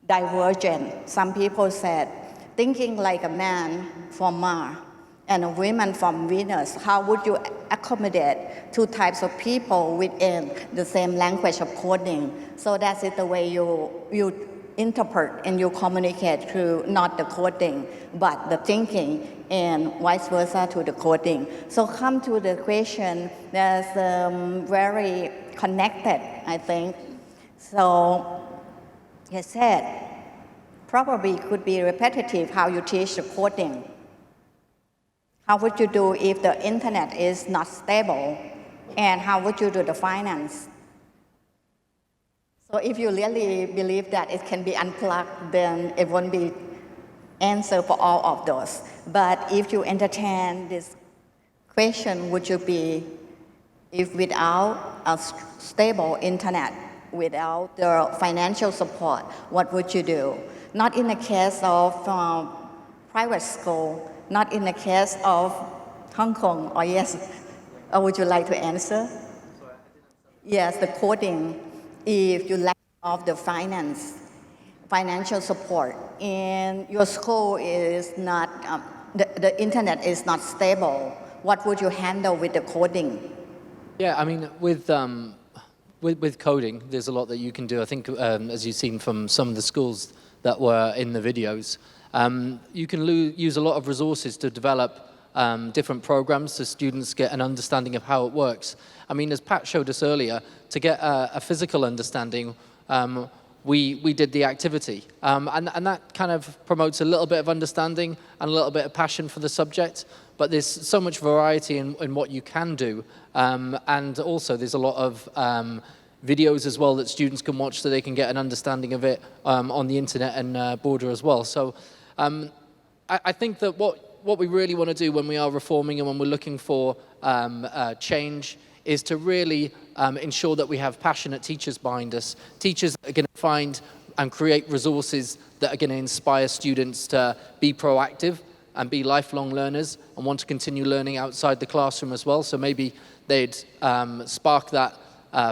divergent. Some people said, thinking like a man from Mars and a woman from Venus, how would you accommodate two types of people within the same language of coding? So that's the way you interpret and you communicate through not the coding, but the thinking, and vice versa to the coding. So come to the question that's very connected, I think. So he said, probably could be repetitive how you teach the coding. How would you do if the internet is not stable? And how would you do the finance? So if you really believe that it can be unplugged, then it won't be answer for all of those. But if you entertain this question would you be, if without a stable internet, without the financial support, what would you do? Not in the case of private school, not in the case of Hong Kong, or yes, or would you like to answer? Yes, the coding. If you lack of the financial support, and your school is not, the internet is not stable, what would you handle with the coding? Yeah, I mean, with coding, there's a lot that you can do. I think, as you've seen from some of the schools that were in the videos, you can use a lot of resources to develop different programs so students get an understanding of how it works. I mean, as Pat showed us earlier, to get a physical understanding, we did the activity. And that kind of promotes a little bit of understanding and a little bit of passion for the subject. But there's so much variety in what you can do. And also there's a lot of videos as well that students can watch so they can get an understanding of it on the internet and border as well. So I think that what we really want to do when we are reforming and when we're looking for change is to really ensure that we have passionate teachers behind us, teachers that are going to find and create resources that are going to inspire students to be proactive and be lifelong learners and want to continue learning outside the classroom as well. So maybe they'd spark that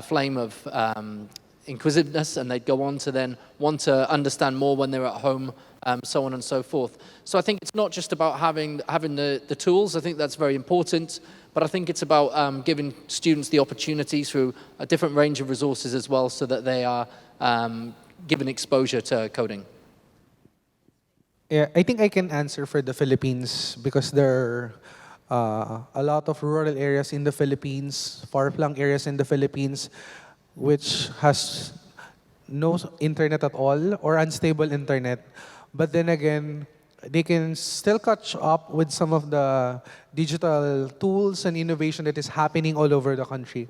flame of inquisitiveness, and they'd go on to then want to understand more when they're at home, so on and so forth. So I think it's not just about having the tools. I think that's very important. But I think it's about giving students the opportunity through a different range of resources as well, so that they are given exposure to coding. Yeah, I think I can answer for the Philippines because there are a lot of rural areas in the Philippines, far-flung areas in the Philippines, which has no internet at all or unstable internet. But then again, they can still catch up with some of the digital tools and innovation that is happening all over the country.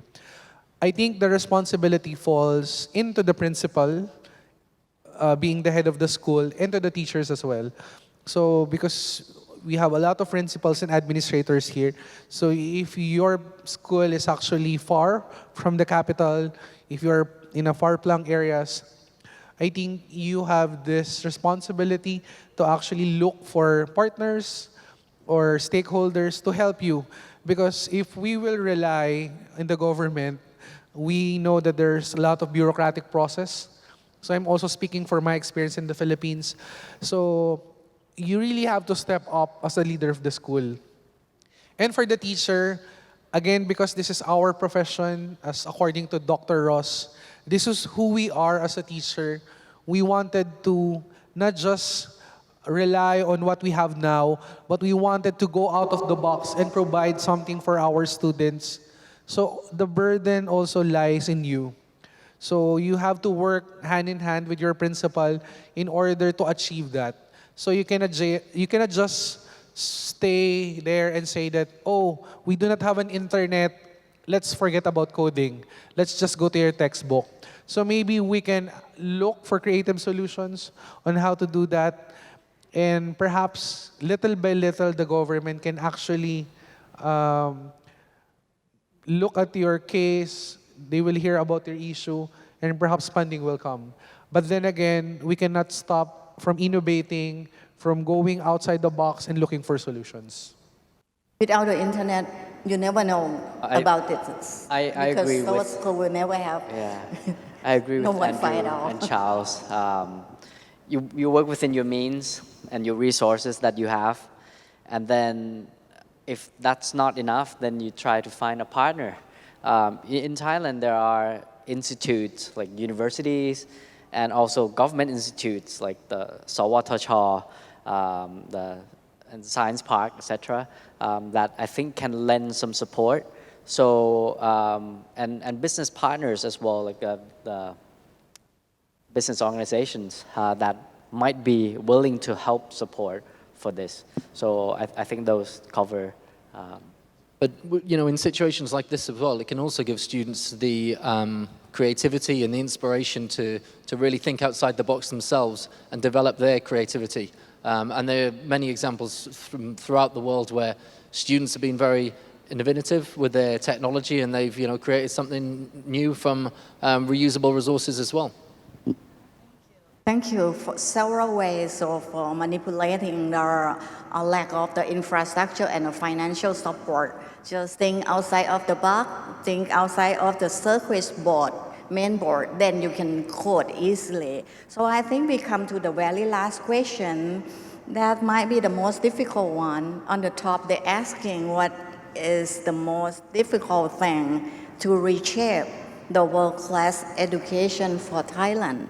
I think the responsibility falls into the principal, being the head of the school, and to the teachers as well. So because we have a lot of principals and administrators here, so if your school is actually far from the capital, if you're in a far-flung areas, I think you have this responsibility to actually look for partners or stakeholders to help you. Because if we will rely on the government, we know that there's a lot of bureaucratic process. So I'm also speaking for my experience in the Philippines. So you really have to step up as a leader of the school. And for the teacher, again, because this is our profession, as according to Dr. Ross, this is who we are as a teacher. We wanted to not just rely on what we have now, but we wanted to go out of the box and provide something for our students. So the burden also lies in you. So you have to work hand in hand with your principal in order to achieve that. So you cannot just stay there and say that, oh, we do not have an internet, let's forget about coding. Let's just go to your textbook. So maybe we can look for creative solutions on how to do that. And perhaps little by little, the government can actually look at your case, they will hear about your issue, and perhaps funding will come. But then again, we cannot stop from innovating, from going outside the box and looking for solutions. Without the internet, you never know about it. I agree because our with- school will never have. Yeah, I agree No with Wi-Fi Andrew at all. and Charles. You work within your means and your resources that you have, and then if that's not enough, then you try to find a partner. In Thailand, there are institutes like universities and also government institutes like the Sawatch, the Science Park, etc., that I think can lend some support. So and business partners as well, like the business organizations that might be willing to help support for this. So I think those cover. But you know, in situations like this as well, it can also give students the creativity and the inspiration to really think outside the box themselves and develop their creativity. And there are many examples from throughout the world where students have been very innovative with their technology, and they've created something new from reusable resources as well. Thank you for several ways of manipulating the lack of the infrastructure and the financial support. Just think outside of the box, think outside of the circuit board, main board, then you can code easily. So I think we come to the very last question. That might be the most difficult one. On the top, they're asking what is the most difficult thing to reshape the world-class education for Thailand.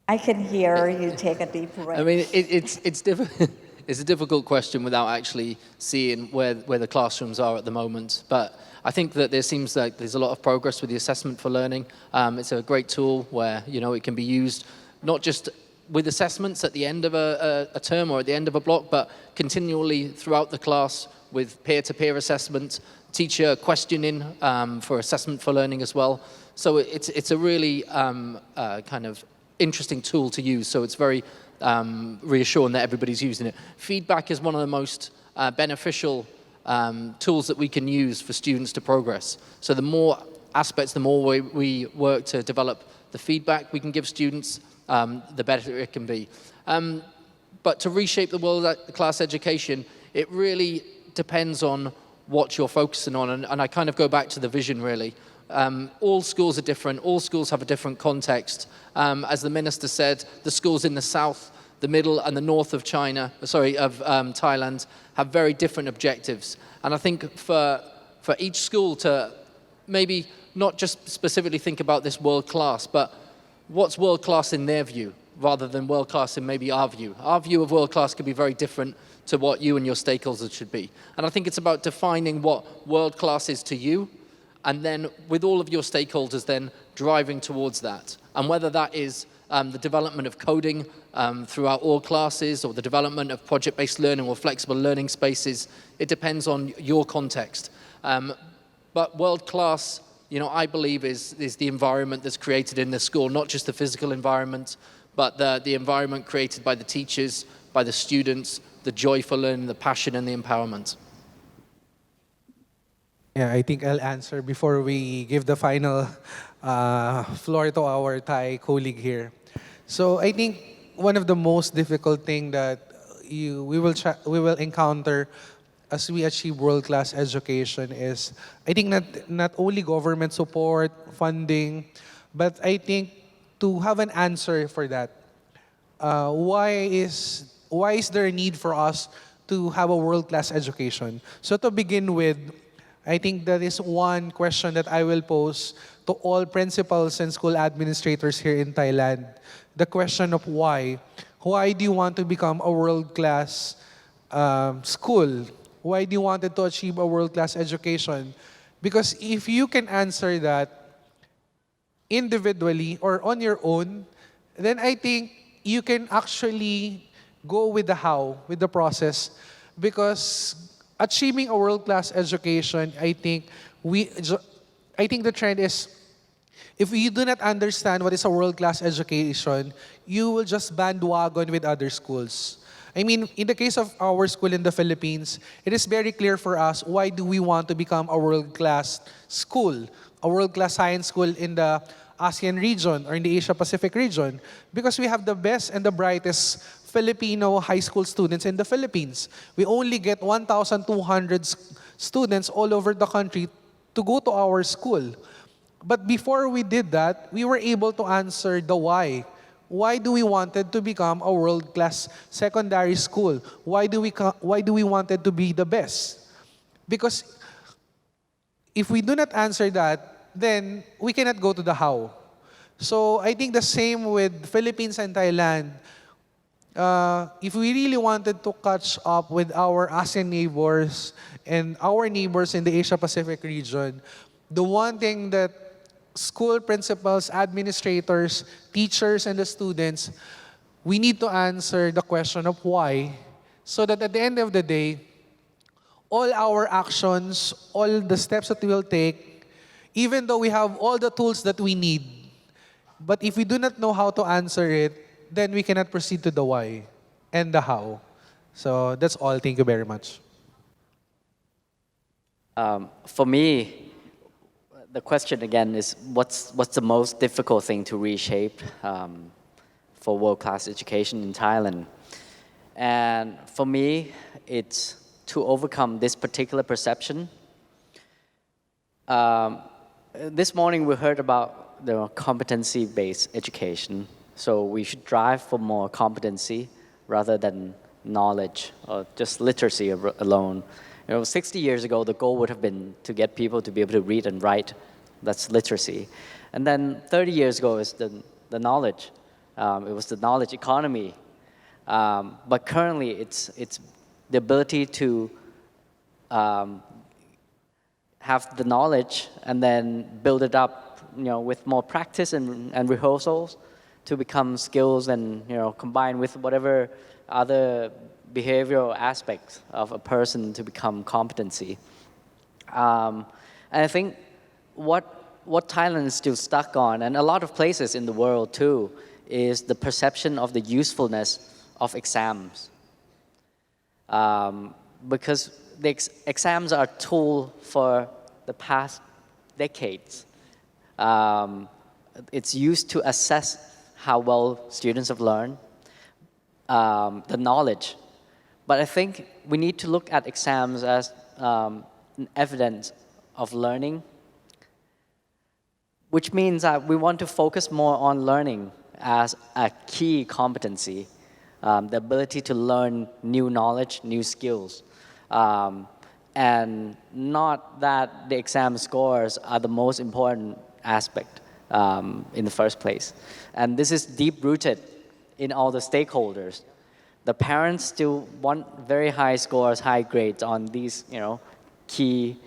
I can hear you take a deep breath. I mean, it's difficult. It's a difficult question without actually seeing where the classrooms are at the moment. But I think that there seems like there's a lot of progress with the assessment for learning. It's a great tool where it can be used not just with assessments at the end of a term or at the end of a block, but continually throughout the class with peer-to-peer assessment, teacher questioning for assessment for learning as well. So it's a really kind of interesting tool to use. So it's very reassuring that everybody's using it. Feedback is one of the most beneficial tools that we can use for students to progress. So the more aspects, the more we work to develop the feedback we can give students, the better it can be. But to reshape the world-class education, it really depends on what you're focusing on. And I kind of go back to the vision, really. All schools are different. All schools have a different context. As the minister said, the schools in the south, the middle, and the north of Thailand have very different objectives. And I think for each school to maybe not just specifically think about this world class, but what's world class in their view, rather than world class in maybe our view. Our view of world class could be very different to what you and your stakeholders should be. And I think it's about defining what world class is to you, and then with all of your stakeholders then driving towards that. And whether that is the development of coding throughout all classes, or the development of project-based learning or flexible learning spaces, it depends on your context. But world-class, I believe is the environment that's created in the school, not just the physical environment, but the environment created by the teachers, by the students, the joy for learning, the passion and the empowerment. Yeah, I think I'll answer before we give the final floor to our Thai colleague here. So I think one of the most difficult thing that we will encounter as we achieve world-class education is, I think not only government support, funding, but I think to have an answer for that. Why is there a need for us to have a world-class education? So to begin with, I think that is one question that I will pose to all principals and school administrators here in Thailand. The question of why. Why do you want to become a world-class school? Why do you want to achieve a world-class education? Because if you can answer that individually or on your own, then I think you can actually go with the how, with the process. Because achieving a world-class education, I think the trend is, if you do not understand what is a world-class education, you will just bandwagon with other schools. I mean, in the case of our school in the Philippines, it is very clear for us why do we want to become a world-class school, a world-class science school in the ASEAN region or in the Asia-Pacific region. Because we have the best and the brightest Filipino high school students in the Philippines. We only get 1,200 students all over the country to go to our school. But before we did that, we were able to answer the why. Why do we wanted to become a world-class secondary school? Why do we wanted to be the best? Because if we do not answer that, then we cannot go to the how. So I think the same with Philippines and Thailand. If we really wanted to catch up with our ASEAN neighbors and our neighbors in the Asia-Pacific region, the one thing that school principals, administrators, teachers, and the students, we need to answer the question of why, so that at the end of the day, all our actions, all the steps that we will take, even though we have all the tools that we need, but if we do not know how to answer it, then we cannot proceed to the why and the how. So that's all. Thank you very much. For me, the question again is what's the most difficult thing to reshape for world-class education in Thailand? And for me, it's to overcome this particular perception. This morning we heard about the competency-based education. So we should drive for more competency rather than knowledge or just literacy alone. 60 years ago, the goal would have been to get people to be able to read and write. That's literacy. And then 30 years ago is the knowledge. It was the knowledge economy. But currently, it's the ability to have the knowledge and then build it up, with more practice and rehearsals to become skills and, combine with whatever other behavioral aspects of a person to become competency. And I think what Thailand is still stuck on, and a lot of places in the world too, is the perception of the usefulness of exams. Because the exams are a tool for the past decades. It's used to assess how well students have learned, the knowledge. But I think we need to look at exams as an evidence of learning, which means that we want to focus more on learning as a key competency, the ability to learn new knowledge, new skills, and not that the exam scores are the most important aspect in the first place. And this is deep-rooted in all the stakeholders. The parents still want very high scores, high grades on these, key,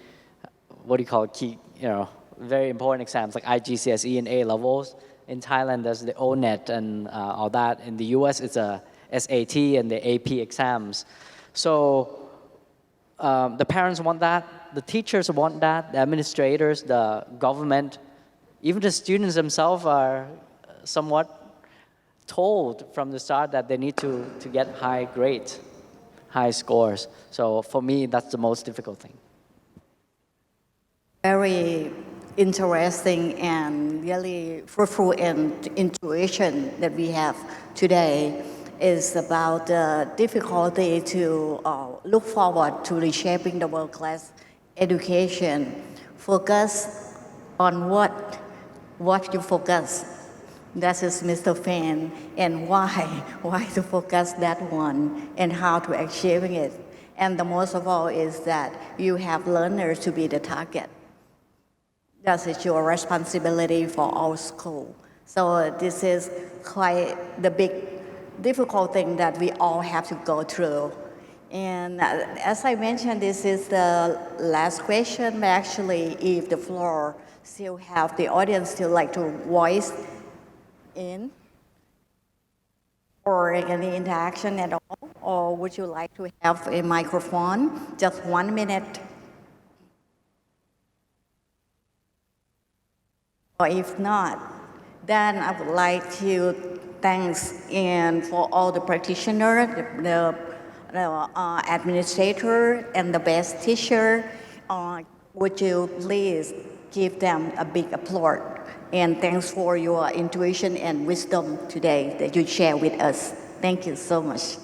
very important exams like IGCSE and A levels. In Thailand, there's the O-NET and all that. In the US, it's a SAT and the AP exams. So the parents want that, the teachers want that, the administrators, the government, even the students themselves are somewhat told from the start that they need to get high grades, high scores. So for me, that's the most difficult thing. Very interesting and really fruitful and intuition that we have today is about the difficulty to look forward to reshaping the world-class education. Focus on what you focus. That is Mr. Fan, and why to focus that one, and how to achieving it. And the most of all is that you have learners to be the target. That is your responsibility for our school. So this is quite the big, difficult thing that we all have to go through. And as I mentioned, this is the last question, but actually, if the floor still have the audience still like to voice in, or any interaction at all, or would you like to have a microphone? Just 1 minute. Or if not, then I would like to thanks and for all the practitioners, the administrator, and the best teacher. Would you please give them a big applause? And thanks for your intuition and wisdom today that you share with us. Thank you so much.